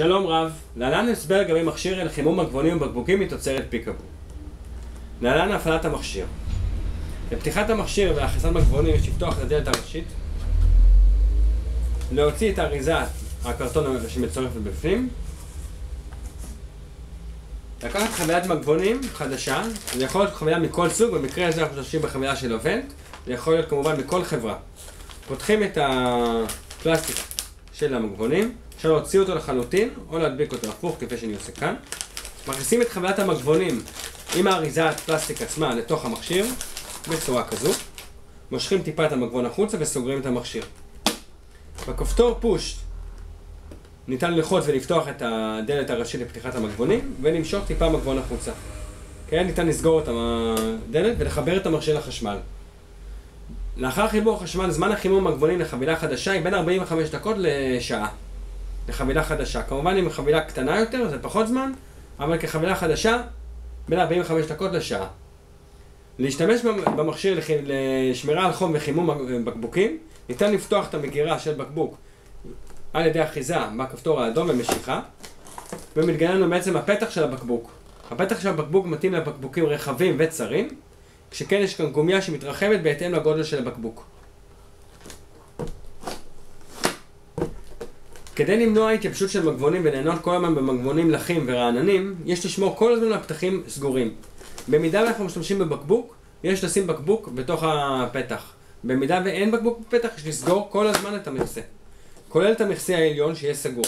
שלום רב, להלן הסבר לגבי מכשיר לחימום מגבונים ובקבוקים מתוצרת פיקאבו. להלן הפעלת המכשיר. לפתיחת המכשיר ולהכנסת מגבונים יש לפתוח את הדלת הראשית, להוציא את האריזת הקרטון שמצורפת בפנים, לקחת חבילת מגבונים חדשה, זה יכול להיות חבילה מכל סוג, במקרה הזה אנחנו משתמשים בחבילה של אובנט, זה יכול להיות כמובן מכל חברה. פותחים את הפלסטיק של המגבונים, אפשר להוציא אותו לחלוטין או להדביק אותו הפוך כפי שאני עושה כאן. מכניסים את חבילת המגבונים עם האריזת פלסטיק עצמה לתוך המכשיר בצורה כזו, מושכים טיפה את המגבון החוצה וסוגרים את המכשיר. בכפתור פוש ניתן ללחוץ ולפתוח את הדלת הראשית לפתיחת המגבונים ולמשוך טיפה מגבון החוצה. כן, ניתן לסגור את הדלת ולחבר את המכשיר לחשמל. לאחר חיבור החשמל, זמן החימום המגבונים לחבילה חדשה היא בין 45 דקות לשעה. לחבילה חדשה. כמובן אם חבילה קטנה יותר זה פחות זמן, אבל כחבילה חדשה בין 45 דקות לשעה. להשתמש במכשיר לשמירה על חום וחימום בקבוקים, ניתן לפתוח את המגירה של בקבוק על ידי אחיזה בכפתור האדום ומשיכה, ומתגלה לנו בעצם הפתח של הבקבוק. הפתח של הבקבוק מתאים לבקבוקים רחבים וצרים, כשכן יש כאן גומיה שמתרחבת בהתאם לגודל של הבקבוק. כדי למנוע התייבשות של מגבונים וליהנות כל הזמן במגבונים לחים ורעננים, יש לשמור כל הזמן על הפתחים סגורים. במידה ואנחנו משתמשים בבקבוק, יש לשים בקבוק בתוך הפתח. במידה ואין בקבוק בפתח, יש לסגור כל הזמן את המכסה. כולל את המכסה העליון שיהיה סגור,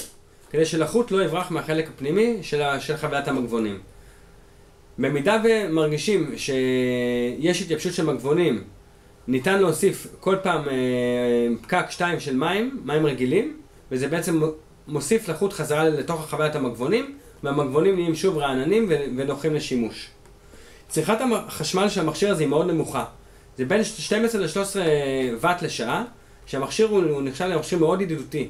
כדי שלחוט לא יברח מהחלק הפנימי של חבילת המגבונים. במידה ומרגישים שיש התייבשות של מגבונים, ניתן להוסיף כל פעם פקק 2 של מים רגילים, וזה בעצם מוסיף לחוט חזרה לתוך חבילת המגבונים, והמגבונים נהיים שוב רעננים ונוחים לשימוש. צריכת החשמל של המכשיר הזה היא מאוד נמוכה. זה בין 12 ל-13 ואט לשעה, שהמכשיר הוא נחשב למכשיר מאוד ידידותי.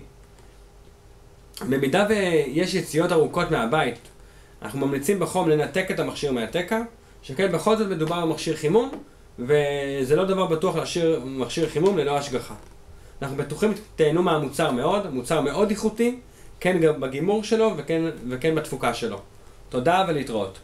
במידה ויש יציאות ארוכות מהבית, אנחנו ממליצים בחום לנתק את המכשיר מהתקע, שכן בכל זאת מדובר על מכשיר חימום, וזה לא דבר בטוח להשאיר מכשיר חימום ללא השגחה. אנחנו בטוחים תהנו מהמוצר מאוד, מוצר מאוד איכותי, כן גם בגימור שלו וכן בתפוקה שלו. תודה ולהתראות.